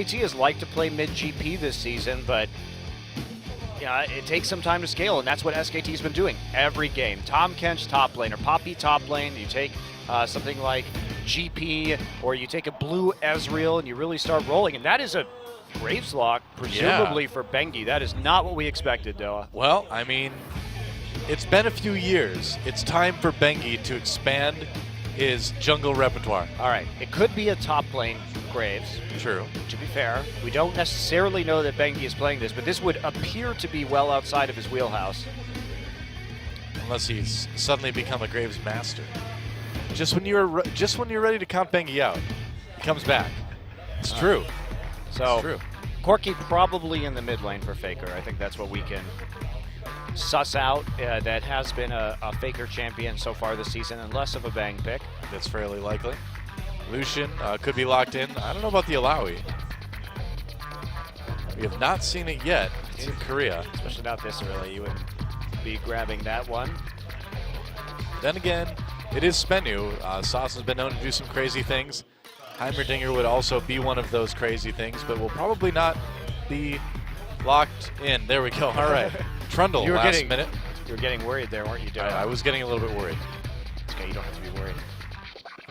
SKT has liked to play mid-GP this season, but yeah, it takes some time to scale, and that's what SKT's been doing every game. Tom Kench top lane, or Poppy top lane. You take something like GP, or you take a blue Ezreal, and you really start rolling. And that is a Graves lock, presumably for Bengi. That is not what we expected, Doa. Well, I mean, it's been a few years. It's time for Bengi to expand his jungle repertoire. All right, it could be a top lane Graves. True. To be fair, we don't necessarily know that Bengi is playing this, but this would appear to be well outside of his wheelhouse. Unless he's suddenly become a Graves master. Just when you're ready to count Bengi out, he comes back. It's true. So, it's true. Corki probably in the mid lane for Faker. I think that's what we can suss out. That has been a Faker champion so far this season, and less of a Bang pick. That's fairly likely. Lucian could be locked in. I don't know about the Alawi. We have not seen it yet in Korea. Especially not this early. You would be grabbing that one. Then again, it is SBENU. Sauce has been known to do some crazy things. Heimerdinger would also be one of those crazy things, but will probably not be locked in. There we go. All right. Trundle, last minute. You were getting worried there, weren't you, Doa? I was getting a little bit worried. It's okay, you don't have to be worried.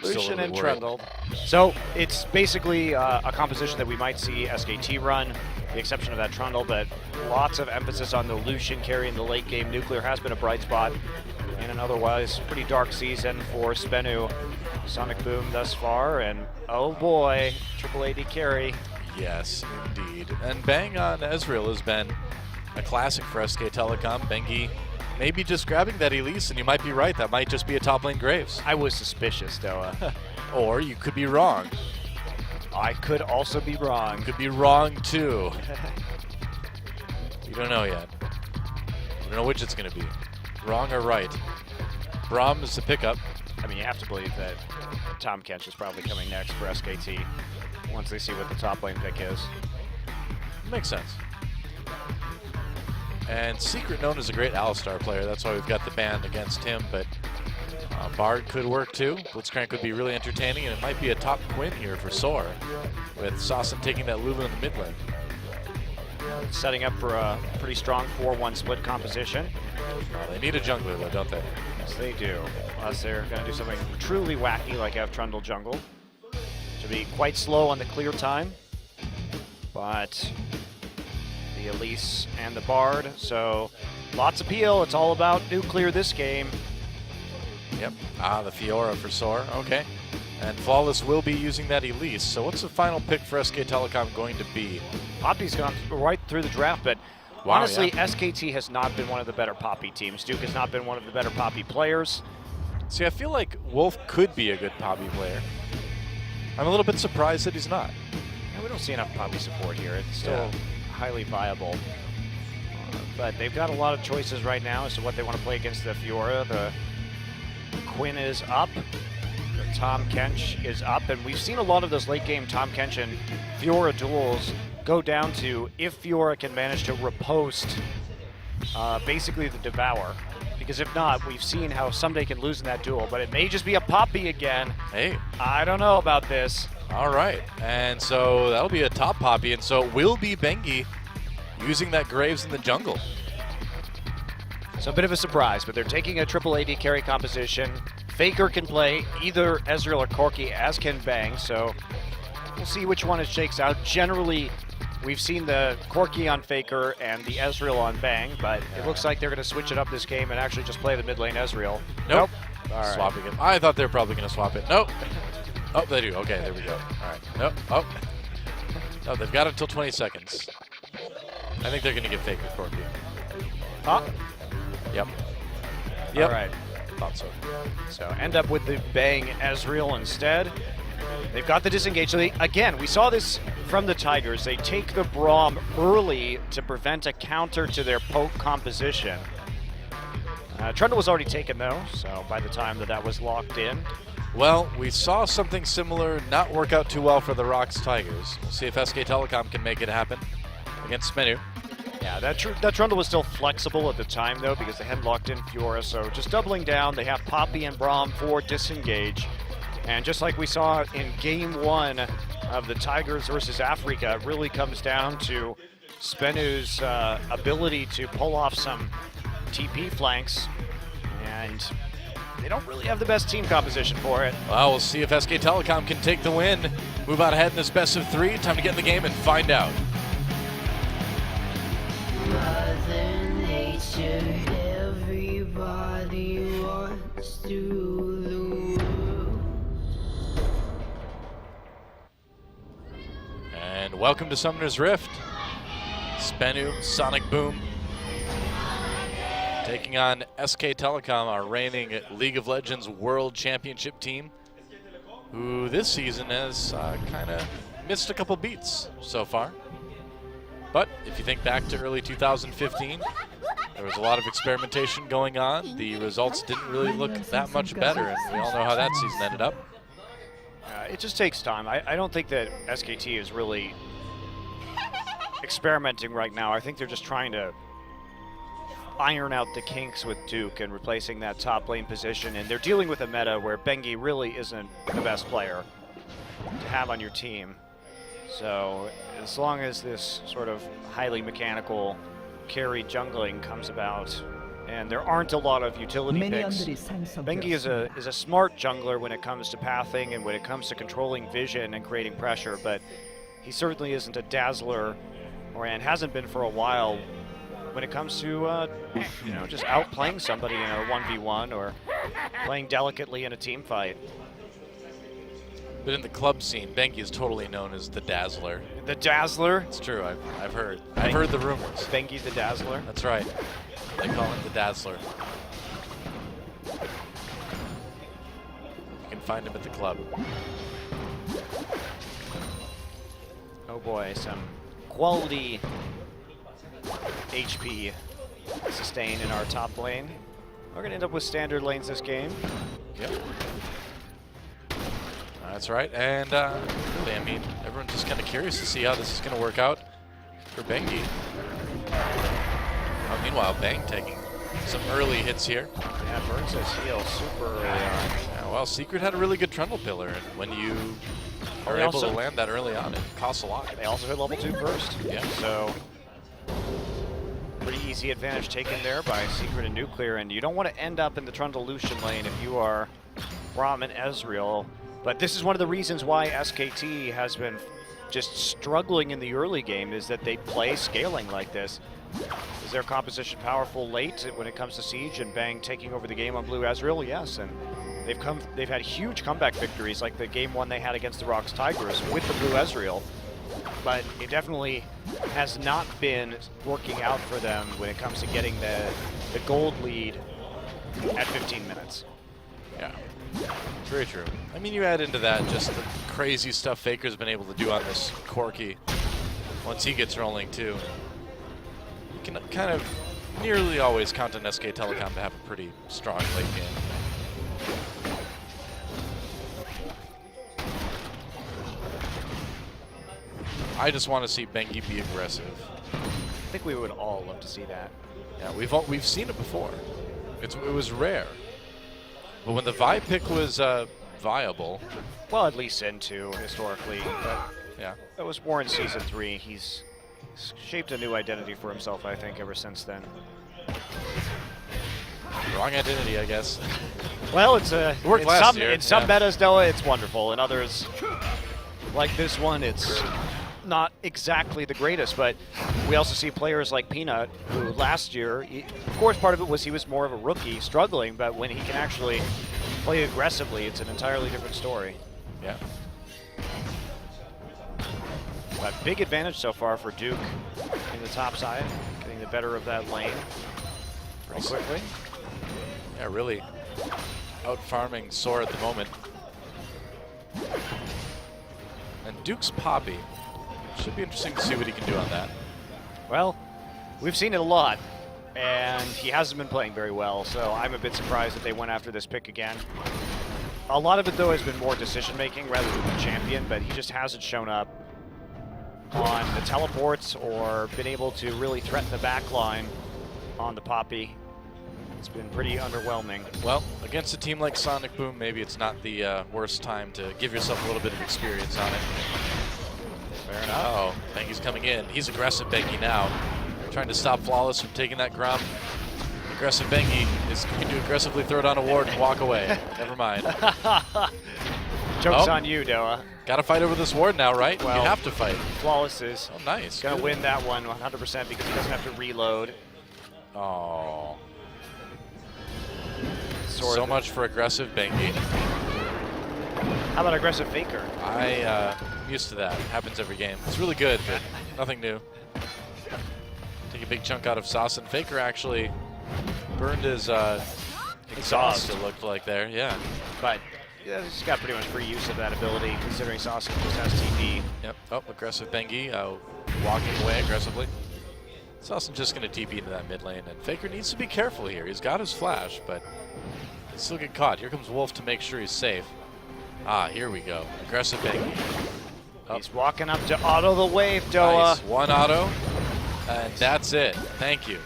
Lucian and Trundle. So it's basically a composition that we might see SKT run, the exception of that Trundle, but lots of emphasis on the Lucian carry in the late game. Nuclear has been a bright spot in an otherwise pretty dark season for SBENU. SonicBoom thus far, and oh boy, triple AD carry. Yes, indeed. And Bang on Ezreal has been a classic for SK Telecom. Bengi maybe just grabbing that Elise, and you might be right. That might just be a top lane Graves. I was suspicious, Doa. Or you could be wrong. I could also be wrong. You could be wrong, too. You don't know yet. You don't know which it's going to be. Wrong or right. Braum is the pickup. I mean, you have to believe that Tom Kench is probably coming next for SKT once they see what the top lane pick is. Makes sense. And Secret known as a great Alistar player. That's why we've got the ban against him, but Bard could work too. Blitzcrank would be really entertaining, and it might be a top Quinn here for Soar, with Sawson taking that Lulu in the mid lane. Setting up for a pretty strong 4-1 split composition. Well, they need a jungler though, don't they? Yes, they do. Unless they're going to do something truly wacky like have Trundle jungle. To be quite slow on the clear time. But the Elise and the Bard, so lots of peel. It's all about nuclear this game. Yep. The Fiora for Soar. Okay. And Flawless will be using that Elise. So what's the final pick for SK Telecom going to be? Poppy's gone right through the draft, but wow, honestly, yeah. SKT has not been one of the better Poppy teams. Duke has not been one of the better Poppy players. See, I feel like Wolf could be a good Poppy player. I'm a little bit surprised that he's not. Yeah, we don't see enough Poppy support here. It's still highly viable. But they've got a lot of choices right now as to what they want to play against the Fiora. The Quinn is up. The Tom Kench is up. And we've seen a lot of those late game Tom Kench and Fiora duels go down to if Fiora can manage to riposte basically the Devour. Because if not, we've seen how someday can lose in that duel. But it may just be a Poppy again. Hey. I don't know about this. All right. And so that'll be a top Poppy. And so it will be Bengi using that Graves in the jungle. So a bit of a surprise, but they're taking a triple AD carry composition. Faker can play either Ezreal or Corki, as can Bang. So we'll see which one it shakes out. Generally, we've seen the Corki on Faker and the Ezreal on Bang, but it looks like they're going to switch it up this game and actually just play the mid lane Ezreal. Nope. All right. Swapping it. I thought they were probably going to swap it. Nope. Oh, they do. Okay, there we go. All right. Nope. Oh. No, they've got until 20 seconds. I think they're going to give Faker Corki. Huh? Yep. All right. Thought so. So end up with the Bang Ezreal instead. They've got the disengage. So again, we saw this from the Tigers. They take the Braum early to prevent a counter to their poke composition. Trundle was already taken though, so by the time that was locked in. Well, we saw something similar not work out too well for the Rocks Tigers. We'll see if SK Telecom can make it happen against SBENU. Yeah, that Trundle was still flexible at the time though, because they hadn't locked in Fiora. So just doubling down, they have Poppy and Braum for disengage. And just like we saw in game one of the Tigers versus Africa really comes down to SBENU's ability to pull off some TP flanks, and they don't really have the best team composition for it. Well, we'll see if SK Telecom can take the win, move out ahead in this best of 3. Time to get in the game and find out. Mother Nature, everybody wants to rule the world. And welcome to Summoner's Rift. SBENU, SonicBoom, taking on SK Telecom, our reigning League of Legends World Championship team, who this season has kind of missed a couple beats so far. But if you think back to early 2015, there was a lot of experimentation going on. The results didn't really look that much better, and we all know how that season ended up. It just takes time. I don't think that SKT is really experimenting right now. I think they're just trying to iron out the kinks with Duke and replacing that top lane position, and they're dealing with a meta where Bengi really isn't the best player to have on your team. So as long as this sort of highly mechanical carry jungling comes about, and there aren't a lot of utility picks, Bengi is a smart jungler when it comes to pathing and when it comes to controlling vision and creating pressure, but he certainly isn't a dazzler, and hasn't been for a while when it comes to just outplaying somebody in a 1v1 or playing delicately in a team fight. But in the club scene, Bengi is totally known as the Dazzler. The Dazzler? It's true, I've heard. I've heard the rumors. Bengi the Dazzler? That's right. They call him the Dazzler. You can find him at the club. Oh boy, some quality HP sustained in our top lane. We're gonna end up with standard lanes this game. Yep. That's right, and really, I mean, everyone's just kind of curious to see how this is going to work out for Bengi. Meanwhile, Bang taking some early hits here. Yeah, burns his heal super early on. Yeah, well, Secret had a really good trundle pillar, and when you are able to land that early on, it costs a lot. They also hit level 2 first. Yeah. So, pretty easy advantage taken there by Secret and Nuclear, and you don't want to end up in the Trundle Lucian lane if you are Braum and Ezreal. But this is one of the reasons why SKT has been just struggling in the early game, is that they play scaling like this. Is their composition powerful late when it comes to Siege and Bang taking over the game on Blue Ezreal? Yes, and they've had huge comeback victories, like the game one they had against the Rocks Tigers with the Blue Ezreal. But it definitely has not been working out for them when it comes to getting the gold lead at 15 minutes. Yeah. Very true. I mean, you add into that just the crazy stuff Faker's been able to do on this Corki once he gets rolling, too. You can kind of nearly always count on SK Telecom to have a pretty strong late game. I just want to see Bengi be aggressive. I think we would all love to see that. Yeah, we've seen it before. It was rare. But when the Vi pick was viable. Well, at least N2 historically, but yeah, that was more in Season 3. He's shaped a new identity for himself, I think, ever since then. Wrong identity, I guess. Well, it worked last year. In some metas, Noah, it's wonderful. In others, like this one, it's not exactly the greatest, but we also see players like Peanut, who last year, of course part of it was he was more of a rookie, struggling, but when he can actually play aggressively, it's an entirely different story. Yeah. But big advantage so far for Duke in the top side, getting the better of that lane pretty quickly. Yeah, really out-farming Soar at the moment. And Duke's Poppy. Should be interesting to see what he can do on that. Well, we've seen it a lot, and he hasn't been playing very well, so I'm a bit surprised that they went after this pick again. A lot of it, though, has been more decision-making rather than the champion, but he just hasn't shown up on the teleports or been able to really threaten the back line on the Poppy. It's been pretty underwhelming. Well, against a team like SonicBoom, maybe it's not the worst time to give yourself a little bit of experience on it. Fair enough. Uh-oh, Bengi's coming in. He's aggressive, Bengi now. Trying to stop Flawless from taking that Grum. Aggressive Bengi is going to aggressively throw down a ward and walk away. Never mind. Joke's on you, Doa. Got to fight over this ward now, right? Well, you have to fight. Flawless is Nice. going to win that one 100% because he doesn't have to reload. Oh. Sort So of. much for aggressive Bengi. How about aggressive Faker? I'm used to that. Happens every game. It's really good, but nothing new. Take a big chunk out of Sauce, and Faker actually burned his exhaust, it looked like there, yeah. But yeah, he's got pretty much free use of that ability, considering Sauce just has TP. Yep. Oh, aggressive Bengi walking away aggressively. Sauce just going to TP into that mid lane, and Faker needs to be careful here. He's got his flash, but he'll still get caught. Here comes Wolf to make sure he's safe. Ah, here we go. Aggressive Bengi. Oh. He's walking up to auto the wave, Doa. Nice. One auto, and that's it. Thank you.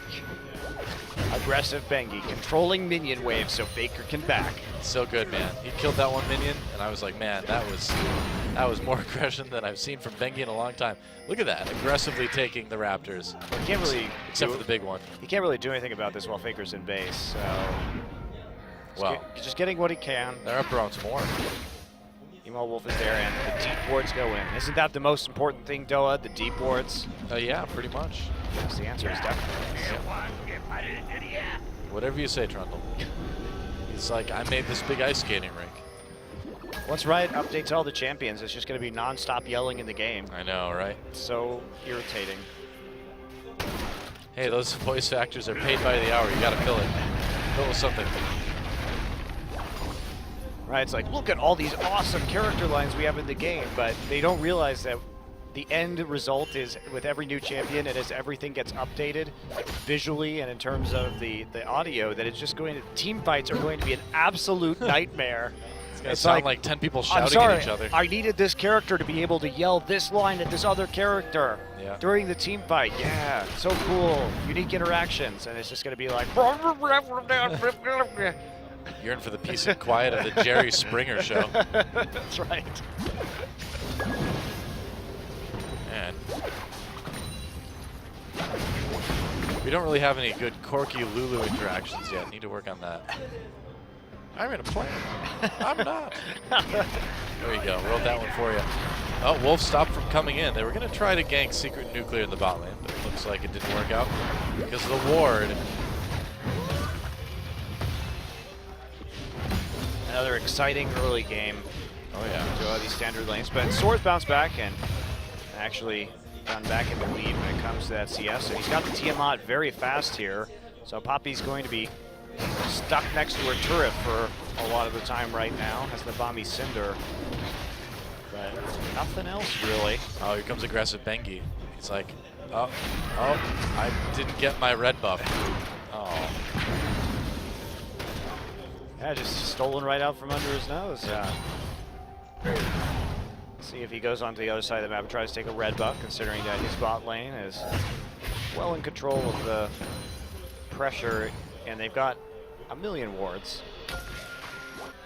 Aggressive Bengi, controlling minion wave so Faker can back. So good, man. He killed that one minion, and I was like, man, that was more aggression than I've seen from Bengi in a long time. Look at that, aggressively taking the Raptors. He can't really Except for the big one. He can't really do anything about this while Faker's in base, so Well, just getting what he can. they're up around more. Meanwhile, Wolf is there, and the deep wards go in. Isn't that the most important thing, Doa? The deep wards? Yeah, pretty much. Yes, the answer is definitely yes. Whatever you say, Trundle. He's like, I made this big ice skating rink. Once Riot updates all the champions, it's just going to be non-stop yelling in the game. I know, right? It's so irritating. Hey, those voice actors are paid by the hour. You gotta fill it. Fill with something. Right, it's like, look at all these awesome character lines we have in the game, but they don't realize that the end result is with every new champion and as everything gets updated visually and in terms of the audio, that it's just going to, team fights are going to be an absolute nightmare. It's gonna sound like 10 people shouting I'm sorry, at each other. I needed this character to be able to yell this line at this other character during the team fight. Yeah, so cool. Unique interactions. And it's just going to be like... You're in for the peace and quiet of the Jerry Springer show. That's right. Man. We don't really have any good Corky Lulu interactions yet. Need to work on that. I'm gonna play. I'm not. There you go. Wrote that one for you. Oh, Wolf stopped from coming in. They were gonna try to gank Secret Nuclear in the bot lane, but it looks like it didn't work out because of the ward. Another exciting early game. Oh yeah. To all these standard lanes, but Swords bounced back and actually gone back in the lead when it comes to that CS. So he's got the Tiamat very fast here. So Poppy's going to be stuck next to her turret for a lot of the time right now. Has the Bomby Cinder, but nothing else really. Oh, here comes aggressive Bengi. He's like, oh, I didn't get my red buff. Oh. Yeah, just stolen right out from under his nose. Yeah. See if he goes onto the other side of the map and tries to take a red buff, considering that his bot lane is well in control of the pressure, and they've got a million wards.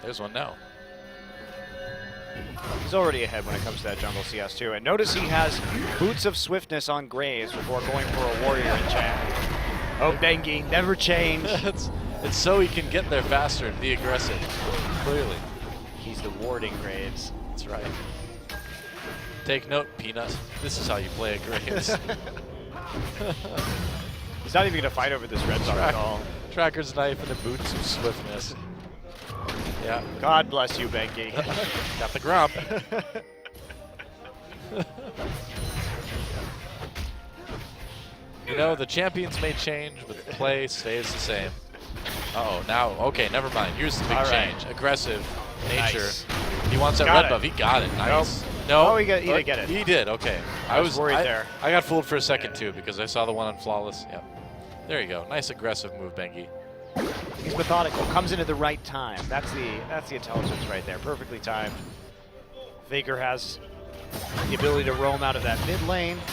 There's one now. He's already ahead when it comes to that jungle CS too. And notice he has Boots of Swiftness on Graves before going for a warrior in chat. Oh, Bengi, never change. It's so he can get there faster and be aggressive. Clearly. He's the warding Graves. That's right. Take note, Peanut. This is how you play a Graves. He's not even going to fight over this red buff at all. Tracker's knife and the Boots of Swiftness. Yeah. God bless you, Bengi. Got the grump. You know, the champions may change, but the play stays the same. Uh-oh, now, okay, never mind. Here's the big change. Aggressive nature. Nice. He wants that red buff. He got it. Nice. Nope. No. Oh, he didn't get it. He did, okay. I was worried there. I got fooled for a second, too, because I saw the one on Flawless. Yep. There you go. Nice aggressive move, Bengi. He's methodical. Comes in at the right time. That's the intelligence right there. Perfectly timed. Faker has the ability to roam out of that mid lane. Yep.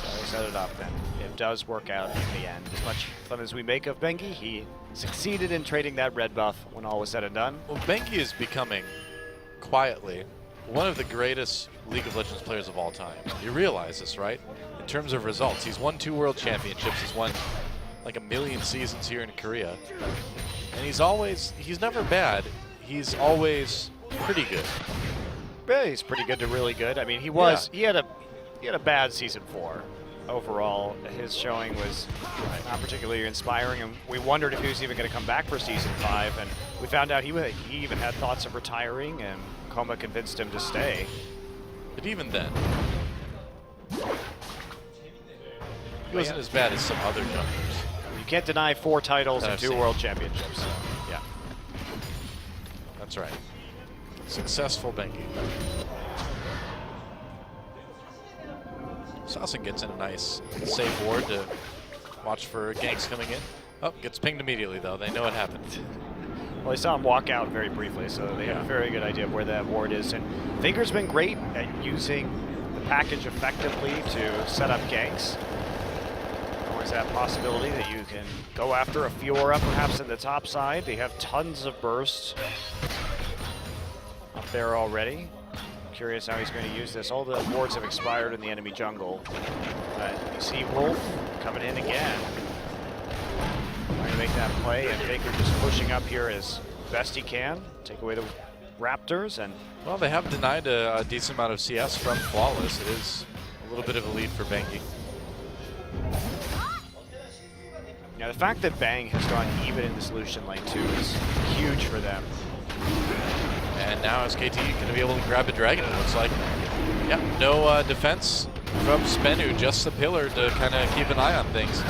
So he set it up, and it does work out in the end. As much fun as we make of Bengi, he succeeded in trading that red buff when all was said and done. Well, Bengi is becoming quietly one of the greatest League of Legends players of all time. You realize this, right? In terms of results, he's won 2 world championships. He's won like 1 million seasons here in Korea. And he's never bad. He's always pretty good. Yeah, he's pretty good to really good. I mean, he had a bad season 4 overall. His showing was not particularly inspiring, and we wondered if he was even going to come back for season 5. And we found out he even had thoughts of retiring, and Coma convinced him to stay. But even then, he wasn't as bad as some other junglers. You can't deny 4 titles and 2 world championships. So, yeah, that's right. Successful Bengi. Saucin gets in a nice safe ward to watch for ganks coming in. Oh, gets pinged immediately though. They know what happened. Well, they saw him walk out very briefly, so they have a very good idea of where that ward is. And Finger's been great at using the package effectively to set up ganks. Always that possibility that you can go after a Fiora perhaps in the top side. They have tons of bursts up there already. Curious how he's going to use this. All the wards have expired in the enemy jungle. But you see Wolf coming in again. Trying to make that play, and Baker just pushing up here as best he can. Take away the Raptors, and well, they have denied a decent amount of CS from Flawless. It is a little bit of a lead for Bengi. Now the fact that Bang has gone even in the solution lane too is huge for them. And now SKT going to be able to grab a dragon, it looks like. Yeah, no defense from SBENU, just the pillar to kind of keep an eye on things.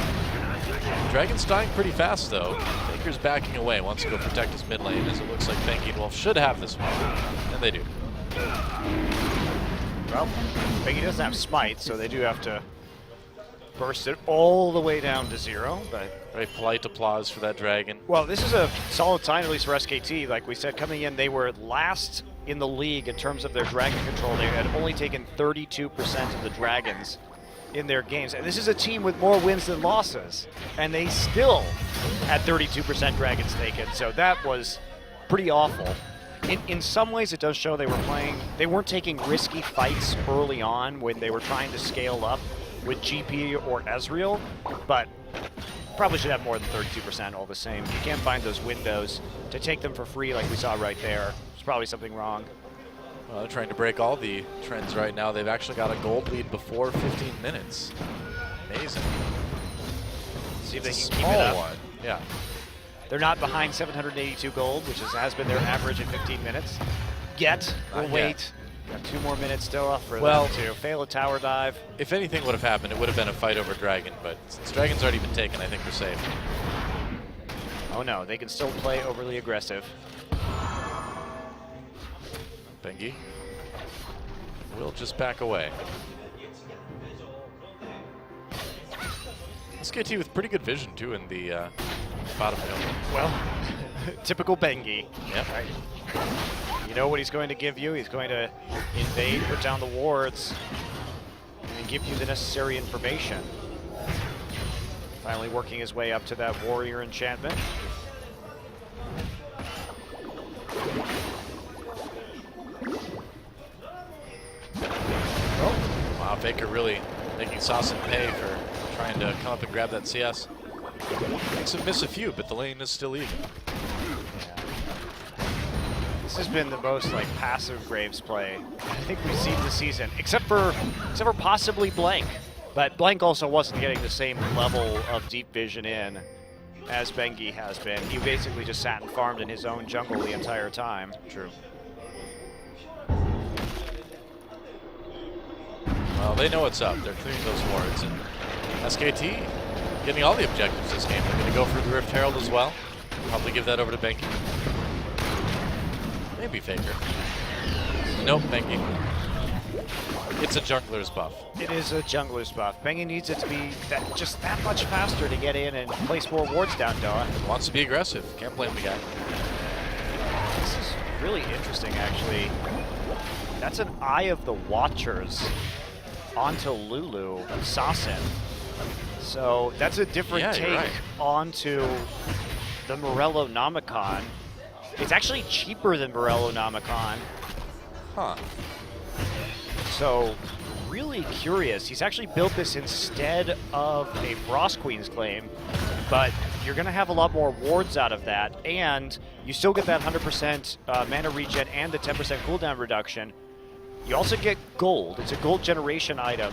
Dragon's dying pretty fast though. Baker's backing away, wants to go protect his mid lane, as it looks like Bengi and Wolf should have this one. And they do. Well, Bengi doesn't have smite, so they do have to burst it all the way down to 0, but very polite applause for that dragon. Well, this is a solid sign, at least for SKT. Like we said, coming in, they were last in the league in terms of their dragon control. They had only taken 32% of the dragons in their games. And this is a team with more wins than losses. And they still had 32% dragons taken. So that was pretty awful. In some ways, it does show they weren't taking risky fights early on when they were trying to scale up with GP or Ezreal, but probably should have more than 32% all the same. You can't find those windows to take them for free like we saw right there. There's probably something wrong. Well, they're trying to break all the trends right now. They've actually got a gold lead before 15 minutes. Amazing. See if they it's can keep it up. One. Yeah. They're not behind 782 gold, which has been their average in 15 minutes. Yet, we'll wait. Got 2 more minutes still for them to fail a tower dive. If anything would have happened, it would have been a fight over Dragon, but since Dragon's already been taken, I think we're safe. Oh no, they can still play overly aggressive. Bengi will just back away. SKT with pretty good vision too in the bottom middle. Well, typical Bengi. Yeah. Right. You know what he's going to give you. He's going to invade, put down the wards, and give you the necessary information. Finally working his way up to that warrior enchantment. Oh. Wow, Baker really making Saucin pay for trying to come up and grab that CS. Makes him miss a few, but the lane is still even. This has been the most passive Graves play I think we've seen this season, except for possibly Blank. But Blank also wasn't getting the same level of deep vision in as Bengi has been. He basically just sat and farmed in his own jungle the entire time. True. Well, they know what's up. They're clearing those wards, and SKT getting all the objectives this game. They're going to go for the Rift Herald as well. Probably give that over to Bengi. Maybe Faker. Nope, Bengi. It's a jungler's buff. It is a jungler's buff. Bengi needs it to be just that much faster to get in and place more wards down, Doa. Wants to be aggressive. Can't blame the guy. This is really interesting, actually. That's an Eye of the Watchers onto Lulu, Saucin. So that's a different take onto the Morello Nomicon. It's actually cheaper than Morello Nomicon. Huh. So really curious. He's actually built this instead of a Frost Queen's claim, but you're going to have a lot more wards out of that, and you still get that 100% mana regen and the 10% cooldown reduction. You also get gold. It's a gold generation item,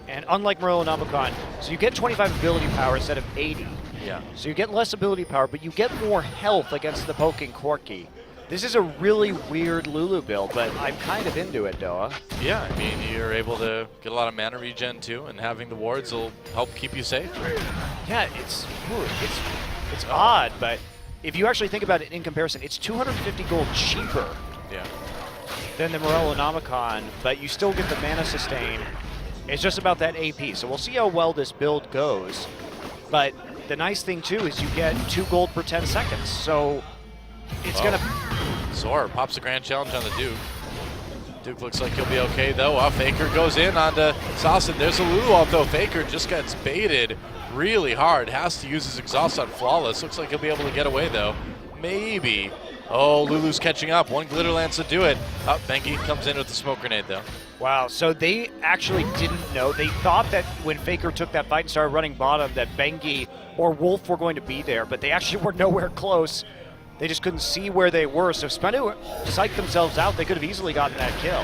and unlike Morello Nomicon, so you get 25 ability power instead of 80. Yeah. So you get less ability power, but you get more health against the poking Corki. This is a really weird Lulu build, but I'm kind of into it, Doa. Yeah, I mean, you're able to get a lot of mana regen too, and having the wards will help keep you safe. Yeah, it's odd, but if you actually think about it in comparison, it's 250 gold cheaper Yeah. than the Morello Nomicon, but you still get the mana sustain. It's just about that AP, so we'll see how well this build goes. But the nice thing too is you get 2 gold per 10 seconds, so it's gonna... Zor pops the grand challenge on the Duke. Duke looks like he'll be okay though. Faker goes in onto Saucin. There's a Lulu ult though. Faker just gets baited really hard. Has to use his exhaust on Flawless. Looks like he'll be able to get away though. Maybe. Oh, Lulu's catching up. One Glitter Lance to do it. Bengi comes in with the smoke grenade though. Wow, so they actually didn't know. They thought that when Faker took that fight and started running bottom that Bengi or Wolf were going to be there, but they actually were nowhere close. They just couldn't see where they were. So SBENU psyched themselves out. They could have easily gotten that kill.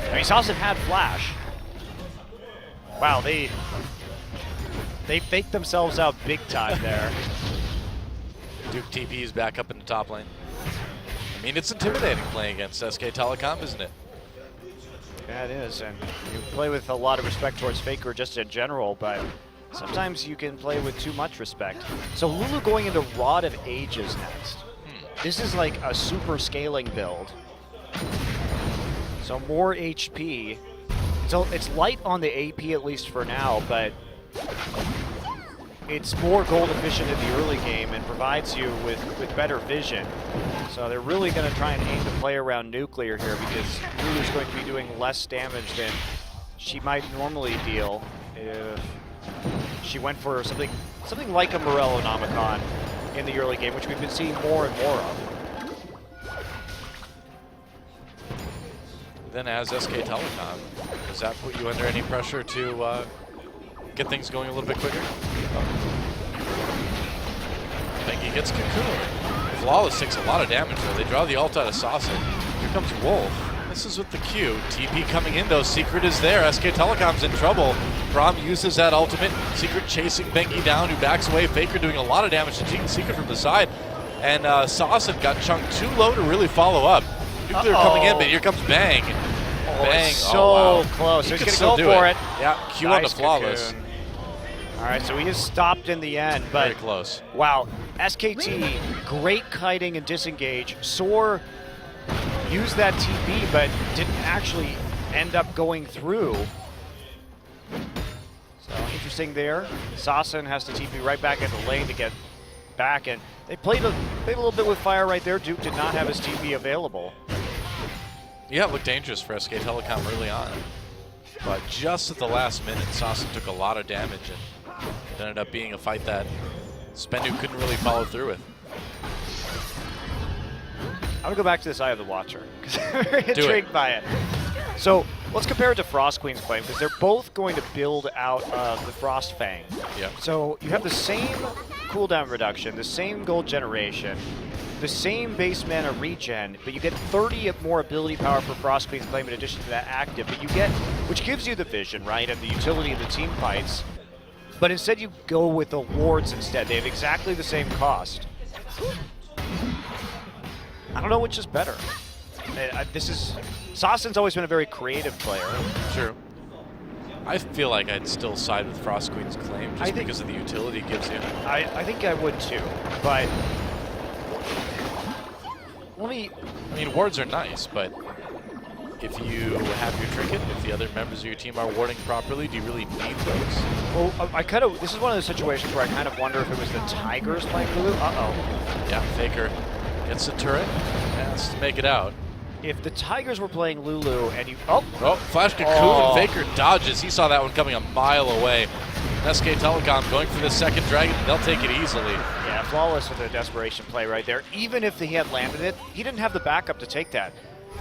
I mean, Saucin had flash. Wow, they faked themselves out big time there. Duke TP's back up in the top lane. I mean, it's intimidating playing against SK Telecom, isn't it? Yeah, it is. And you play with a lot of respect towards Faker just in general, but sometimes you can play with too much respect. So Lulu going into Rod of Ages next. This is like a super scaling build. So more HP. So it's light on the AP at least for now, but it's more gold efficient in the early game and provides you with better vision. So they're really going to try and aim to play around nuclear here because Lulu's going to be doing less damage than she might normally deal if she went for something like a Morello Nomicon in the early game, which we've been seeing more and more of. Then as SK Telecom, does that put you under any pressure to get things going a little bit quicker? Bengi gets Cocoon. Flawless takes a lot of damage though. They draw the ult out of Saucin. Here comes Wolf. This is with the Q. TP coming in though. Secret is there. SK Telecom's in trouble. Braum uses that ultimate. Secret chasing Bengi down, who backs away. Faker doing a lot of damage to Secret from the side. And Saucin got chunked too low to really follow up. Nuclear coming in, but here comes Bang. Bang. So close. He He's going to go for it. Yeah, Q on the Flawless. Cocoon. All right, so he is stopped in the end, but very close. Wow, SKT, great kiting and disengage. Soar used that TP, but didn't actually end up going through. So interesting there. Saucin has to TP right back into the lane to get back, and they played a little bit with fire right there. Duke did not have his TP available. Yeah, it looked dangerous for SK Telecom early on. But just at the last minute, Saucin took a lot of damage, and it ended up being a fight that SBENU couldn't really follow through with. I'm going to go back to this Eye of the Watcher, because I'm very intrigued by it. So let's compare it to Frost Queen's claim, because they're both going to build out of the Frost Fang. Yeah. So you have the same cooldown reduction, the same gold generation, the same base mana regen, but you get 30 more ability power for Frost Queen's claim in addition to that active, but you get, which gives you the vision, right, and the utility of the team fights. But instead you go with the wards instead. They have exactly the same cost. I don't know which is better. Saucin's always been a very creative player. True. I feel like I'd still side with Frost Queen's claim just because of the utility it gives you. I think I would too, but I mean, wards are nice, but if you have your trinket, if the other members of your team are warding properly, do you really need those? Well, this is one of those situations where I kind of wonder if it was the Tigers playing Lulu. Uh-oh. Yeah, Faker gets the turret, has to make it out. If the Tigers were playing Lulu and you... Flash Cocoon, Faker dodges. He saw that one coming a mile away. SK Telecom going for the second dragon. They'll take it easily. Yeah, Flawless with a desperation play right there. Even if he had landed it, he didn't have the backup to take that.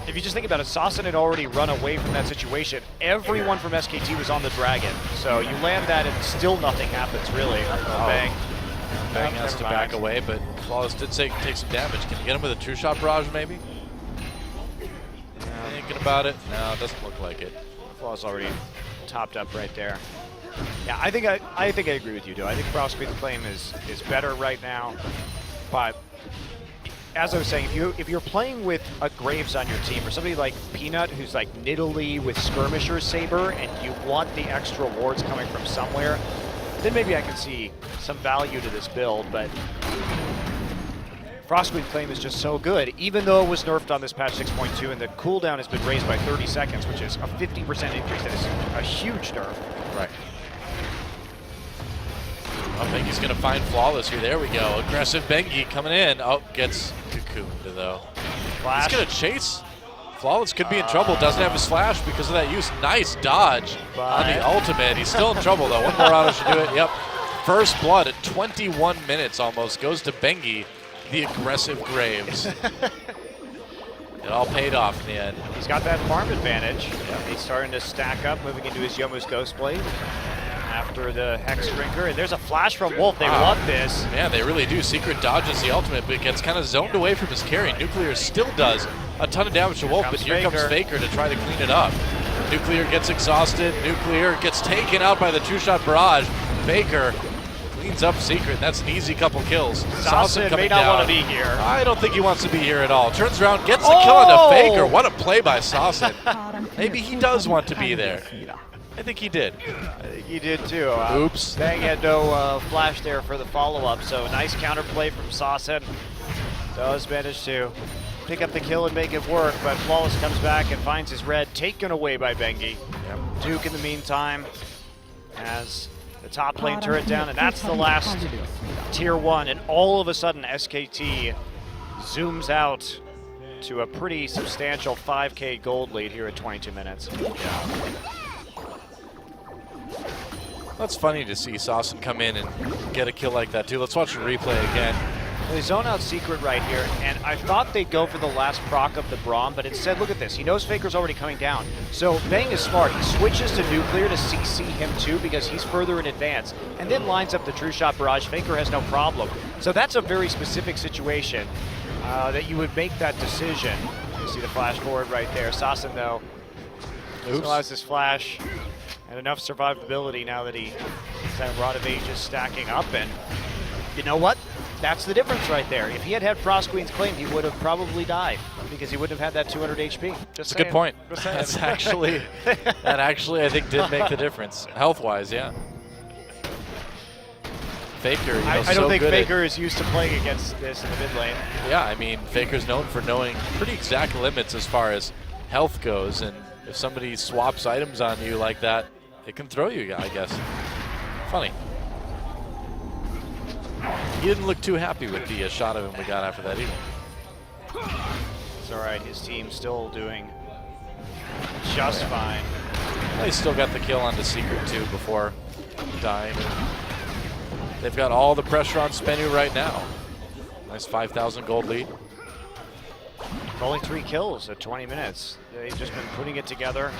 if you just think about it, Sasson had already run away from that situation. Everyone from SKT was on the Dragon. So you land that and still nothing happens, really. Bang. Bang has to back away, but Flawless did take some damage. Can you get him with a true shot barrage, maybe? Thinking about it. No, it doesn't look like it. Flawless already topped up right there. Yeah, I think I agree with you, Joe. I think Frostqueen's claim is better right now, but as I was saying, if you're playing with a Graves on your team, or somebody like Peanut who's like Nidalee with Skirmisher Saber, and you want the extra wards coming from somewhere, then maybe I can see some value to this build. But Frostqueen's claim is just so good, even though it was nerfed on this patch 6.2, and the cooldown has been raised by 30 seconds, which is a 50% increase. That is a huge nerf. Right. I think he's going to find Flawless here. There we go. Aggressive Bengi coming in. Oh, gets cocooned though. Flash. He's going to chase. Flawless could be in trouble. Doesn't have his flash because of that use. Nice dodge on the ultimate. He's still in trouble though. One more auto should do it. Yep. First blood at 21 minutes almost goes to Bengi, the aggressive Graves. It all paid off in the end. He's got that farm advantage. Yeah. He's starting to stack up, moving into his Yomu's Ghostblade after the Hex Drinker. And there's a flash from Wolf. They want this. Yeah, they really do. Secret dodges the ultimate, but gets kind of zoned away from his carry. Nuclear still does a ton of damage to Wolf, but here comes Faker to try to clean it up. Nuclear gets exhausted. Nuclear gets taken out by the True Shot Barrage. Faker cleans up Secret. That's an easy couple kills. Sasson may not want to be here. I don't think he wants to be here at all. Turns around, gets the kill onto Faker. What a play by Sasson. Maybe he does want to be there. I think he did. I think he did too. Oops. Bang had no flash there for the follow-up, so nice counterplay from Sasson. Does manage to pick up the kill and make it work, but Flawless comes back and finds his red taken away by Bengi. Yep. Duke in the meantime has the top lane turret down, and that's the last tier 1, and all of a sudden SKT zooms out to a pretty substantial 5K gold lead here at 22 minutes. Yeah. That's funny to see Sasson come in and get a kill like that too. Let's watch the replay again. Well, they zone out Secret right here, and I thought they'd go for the last proc of the Braum, but instead, look at this. He knows Faker's already coming down. So Bang is smart. He switches to Nuclear to CC him too because he's further in advance, and then lines up the True Shot Barrage. Faker has no problem. So that's a very specific situation that you would make that decision. You see the flash forward right there. Sasson, though, still has his flash and enough survivability now that he's that Rod of Ages stacking up, and you know what? That's the difference right there. If he had Frostqueen's claim, he would have probably died because he wouldn't have had that 200 HP. That's a good point. That's actually, that actually I think did make the difference, health-wise, yeah. Faker, you know, I don't think Faker is used to playing against this in the mid lane. Yeah, I mean, Faker's known for knowing pretty exact limits as far as health goes, and if somebody swaps items on you like that, it can throw you, I guess. Funny. He didn't look too happy with the shot of him we got after that either. It's all right. His team's still doing just fine. Well, he still got the kill on the Secret too before dying. They've got all the pressure on SBENU right now. Nice 5,000 gold lead. Only 3 kills at 20 minutes. They've just been putting it together.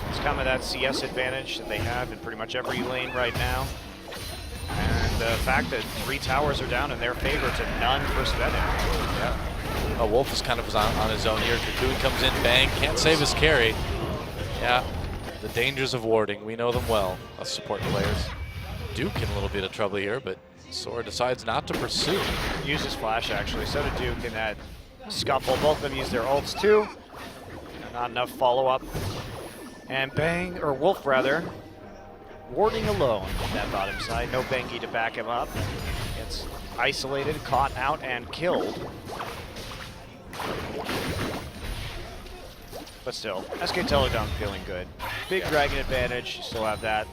It's kind of that CS advantage that they have in pretty much every lane right now. And the fact that 3 towers are down in their favor to none for SBENU. Yeah. Wolf is kind of on his own here. Cocoon comes in, bang, can't save his carry. Yeah, the dangers of warding, we know them well, us support players. Duke in a little bit of trouble here, but Sora decides not to pursue. Uses flash actually, so did Duke in that scuffle. Both of them use their ults too. Not enough follow-up. And Bang, or Wolf rather, warding alone in that bottom side. No Bengi to back him up. Gets isolated, caught out, and killed. But still, SK Telecom feeling good. Big Dragon advantage, you still have that.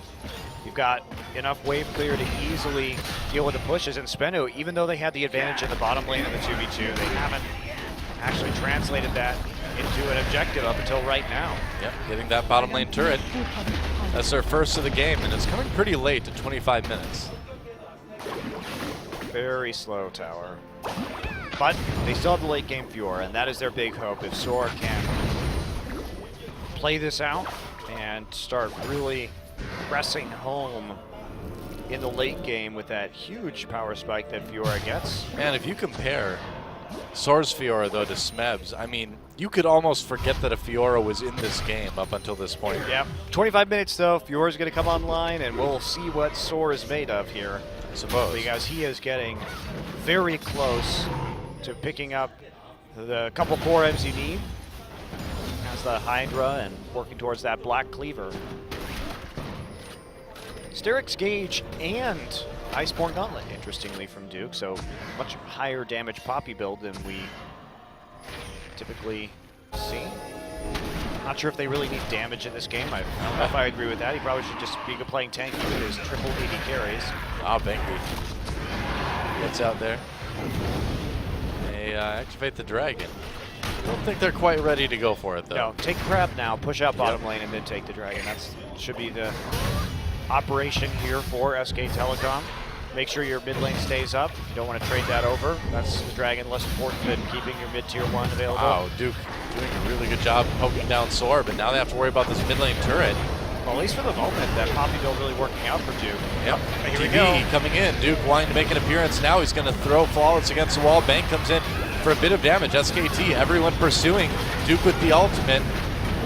You've got enough wave clear to easily deal with the pushes. And SBENU, even though they had the advantage in the bottom lane in the 2v2, they haven't actually translated that into an objective up until right now. Yep, getting that bottom lane turret. That's their first of the game, and it's coming pretty late at 25 minutes. Very slow tower. But they still have the late game Fiora, and that is their big hope. If Sora can play this out and start really pressing home in the late game with that huge power spike that Fiora gets. And if you compare Soar's Fiora, though, to Smeb's, I mean, you could almost forget that a Fiora was in this game up until this point. Yep. 25 minutes, though. Fiora's going to come online, and we'll see what Soar is made of here. I suppose. Because he is getting very close to picking up the couple core M's you need. Has the Hydra and working towards that Black Cleaver. Sterix Gauge and Iceborne Gauntlet, interestingly, from Duke, so much higher damage Poppy build than we typically see. Not sure if they really need damage in this game. I don't know if I agree with that. He probably should just be playing tanky with his triple 80 carries. Oh, Bengi gets out there. They activate the dragon. I don't think they're quite ready to go for it, though. No, take crab now, push out bottom lane, and then take the dragon. That should be the operation here for SK Telecom. Make sure your mid lane stays up. You don't want to trade that over. That's the dragon less important than keeping your mid tier 1 available. Wow, Duke doing a really good job poking down Soar, but now they have to worry about this mid lane turret. Well, at least for the moment, that Poppy build really working out for Duke. Yep. Here we TV go. coming in. Duke wanting to make an appearance now. He's going to throw Flawless against the wall. Bank comes in for a bit of damage. SKT, everyone pursuing Duke with the ultimate.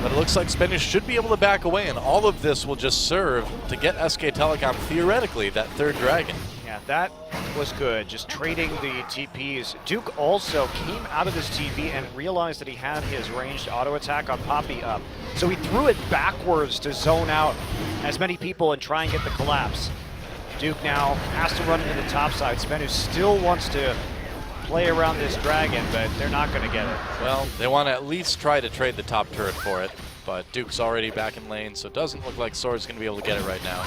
But it looks like SBENU should be able to back away, and all of this will just serve to get SK Telecom, theoretically, that third dragon. Yeah, that was good, just trading the TPs. Duke also came out of his TP and realized that he had his ranged auto attack on Poppy up. So he threw it backwards to zone out as many people and try and get the collapse. Duke now has to run into the top side. SBENU still wants to play around this dragon, but they're not going to get it. Well, they want to at least try to trade the top turret for it, but Duke's already back in lane, so it doesn't look like Soar's going to be able to get it right now.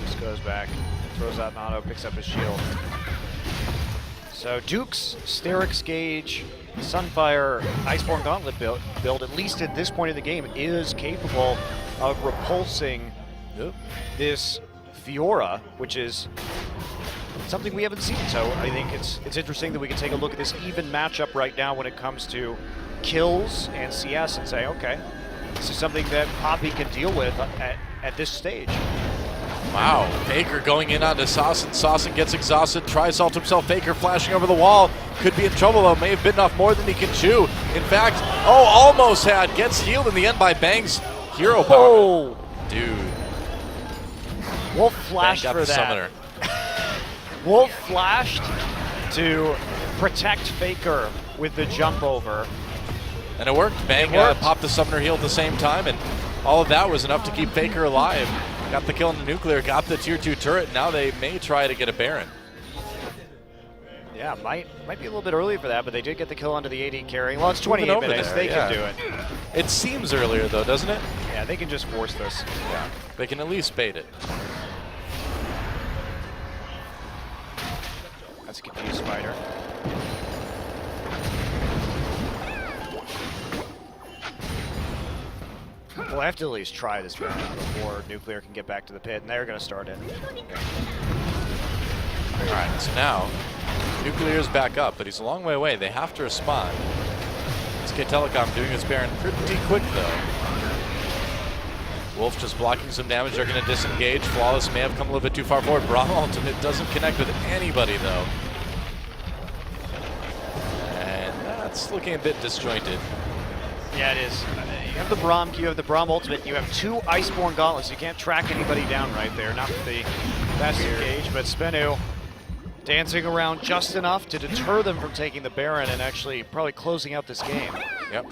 Just goes back, throws out an auto, picks up his shield. So Duke's Sterix Gauge, Sunfire, Iceborne Gauntlet build, at least at this point of the game, is capable of repulsing this Fiora, which is something we haven't seen. So I think it's interesting that we can take a look at this even matchup right now when it comes to kills and CS and say, okay, this is something that Poppy can deal with at this stage. Wow, Faker going in onto Saucin. Saucin gets exhausted, tries to ult himself. Faker flashing over the wall. Could be in trouble though, may have bitten off more than he can chew. In fact, almost had. Gets healed in the end by Bang's hero power. Oh, dude. Wolf flashed Bang got for the that. summoner. Wolf flashed to protect Faker with the jump over. And it worked. Bang popped the summoner heal at the same time, and all of that was enough to keep Faker alive. Got the kill on the nuclear, got the tier 2 turret. Now they may try to get a Baron. Yeah, might be a little bit early for that, but they did get the kill onto the AD carry. Well, it's 28 minutes. There, they can do it. It seems earlier though, doesn't it? Yeah, they can just force this. Yeah, they can at least bait it. That's a confused Spider. We'll have to at least try this round before Nuclear can get back to the pit, and they're going to start it. All right, so now Nuclear's back up, but he's a long way away. They have to respond. SK Telecom doing his Baron pretty quick though. Wolf just blocking some damage. They're going to disengage. Flawless may have come a little bit too far forward. Braum ultimate doesn't connect with anybody though. And that's looking a bit disjointed. Yeah, it is. You have the Braum Q, you have the Braum ultimate, you have two Iceborne Gauntlets. You can't track anybody down right there. Not with the best engage, but SBENU dancing around just enough to deter them from taking the Baron and actually probably closing out this game. Yep.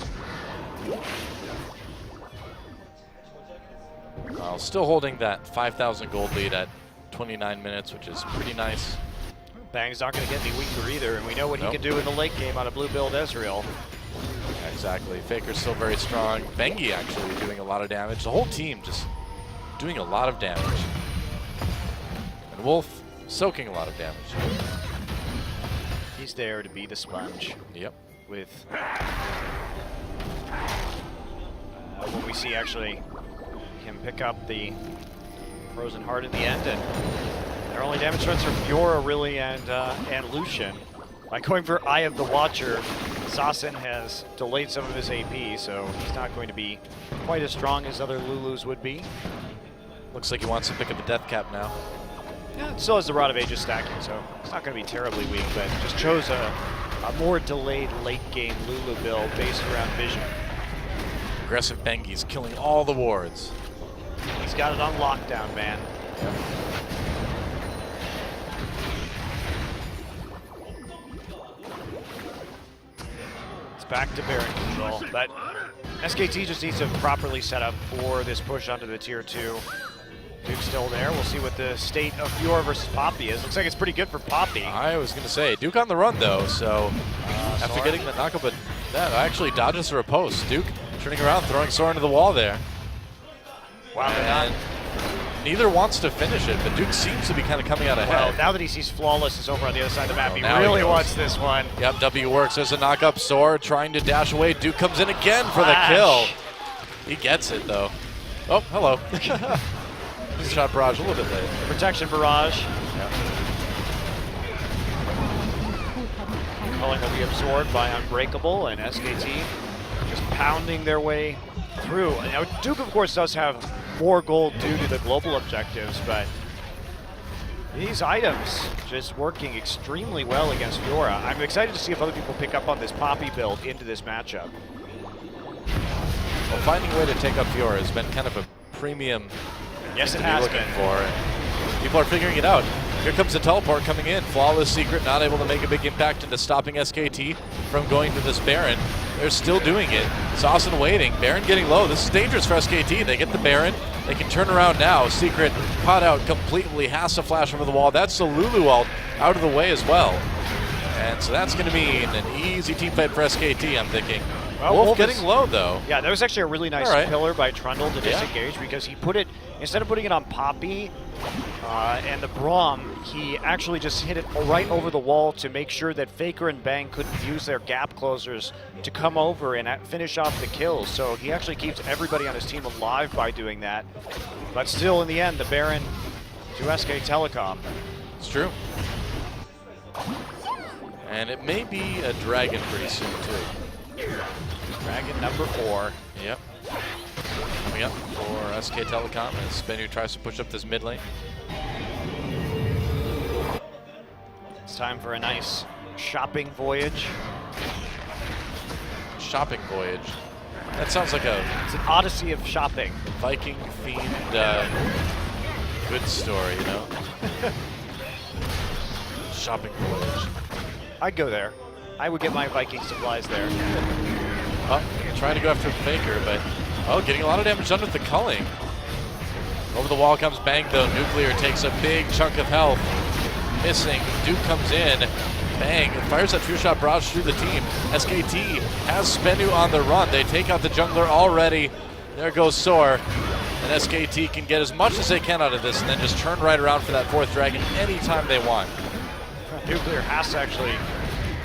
Still holding that 5,000 gold lead at 29 minutes, which is pretty nice. Bang's not going to get any weaker either, and we know what he can do in the late game on a blue build Ezreal. Yeah, exactly. Faker's still very strong. Bengi actually doing a lot of damage. The whole team just doing a lot of damage. And Wolf soaking a lot of damage. He's there to be the sponge. Yep. With what we see actually him pick up the Frozen Heart at the end, and their only damage threats are Fiora really and Lucian. By going for Eye of the Watcher, Sassen has delayed some of his AP, so he's not going to be quite as strong as other Lulus would be. Looks like he wants to pick up a death cap now. Yeah, it still has the Rod of Ages stacking, so it's not going to be terribly weak, but just chose a more delayed late game Lulu build based around vision. Aggressive Bengi's killing all the wards. He's got it on lockdown, man. Yep. It's back to Baron control, but SKT just needs to properly set up for this push onto the tier 2. Duke's still there. We'll see what the state of Fiora versus Poppy is. Looks like it's pretty good for Poppy. I was going to say, Duke on the run though, so after getting the knockup, but that actually dodges her post. Duke turning around, throwing Sora into the wall there. Wow, and neither wants to finish it, but Duke seems to be kind of coming out ahead. Well, now that he sees Flawless is over on the other side of the map, he now really he wants this one. Yep, W works. There's a knock-up. Sora trying to dash away. Duke comes in again for the kill. He gets it, though. Oh, hello. Shot barrage a little bit late. Protection barrage. Yeah. Culling will be absorbed by Unbreakable, and SKT just pounding their way through. Now, Duke, of course, does have more gold due to the global objectives, but these items just working extremely well against Fiora. I'm excited to see if other people pick up on this Poppy build into this matchup. Well, finding a way to take up Fiora has been kind of a premium. Yes, it to be has looking been. for. And people are figuring it out. Here comes the teleport coming in. Flawless Secret not able to make a big impact into stopping SKT from going to this Baron. They're still doing it. Sassen waiting. Baron getting low. This is dangerous for SKT. They get the Baron. They can turn around now. Secret caught out completely. Has to flash over the wall. That's the Lulu ult out of the way as well. And so that's going to mean an easy team fight for SKT, I'm thinking. Well, Wolf getting low, though. Yeah, that was actually a really nice pillar by Trundle to disengage because he put it, instead of putting it on Poppy and the Braum, he actually just hit it right over the wall to make sure that Faker and Bang couldn't use their gap closers to come over and finish off the kills. So he actually keeps everybody on his team alive by doing that. But still, in the end, the Baron to SK Telecom. It's true. And it may be a dragon pretty soon, too. Dragon number 4. Yep. Coming up for SK Telecom as SBENU tries to push up this mid lane. It's time for a nice shopping voyage. Shopping voyage. That sounds like it's an odyssey of shopping. Viking themed good story, you know? Shopping voyage. I'd go there. I would get my Viking supplies there. Oh, trying to go after Faker, but getting a lot of damage done with the culling. Over the wall comes Bang though. Nuclear takes a big chunk of health. Missing. Duke comes in. Bang fires that few shot barrage through the team. SKT has SBENU on the run. They take out the jungler already. There goes Soar. And SKT can get as much as they can out of this and then just turn right around for that 4th dragon anytime they want. Nuclear has to actually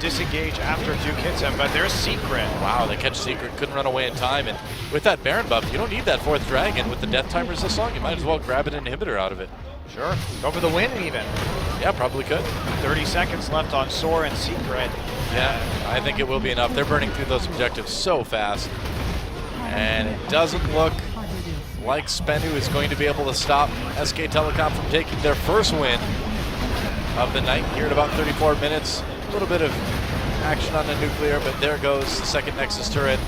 disengage after Duke hits him, but there's Secret. Wow, they catch Secret, couldn't run away in time, and with that Baron buff, you don't need that 4th dragon. With the death timers this long, you might as well grab an inhibitor out of it. Sure, go for the win even. Yeah, probably could. 30 seconds left on Soar and Secret. Yeah, I think it will be enough. They're burning through those objectives so fast. And it doesn't look like SBENU is going to be able to stop SK Telecom from taking their first win of the night here at about 34 minutes. A little bit of action on the Nuclear, but there goes the second Nexus turret.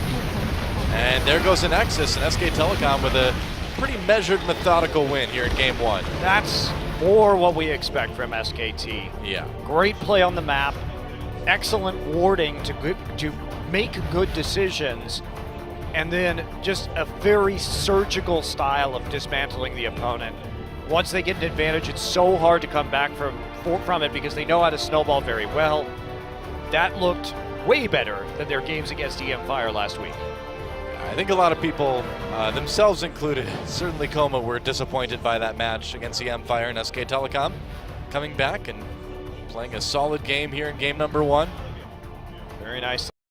And there goes the Nexus, and SK Telecom with a pretty measured, methodical win here in Game 1. That's more what we expect from SKT. Yeah. Great play on the map, excellent warding to make good decisions, and then just a very surgical style of dismantling the opponent. Once they get an advantage, it's so hard to come back from it because they know how to snowball very well. That looked way better than their games against EM Fire last week. I think a lot of people, themselves included, certainly Coma, were disappointed by that match against EM Fire and SK Telecom. Coming back and playing a solid game here in game number 1. Very nice.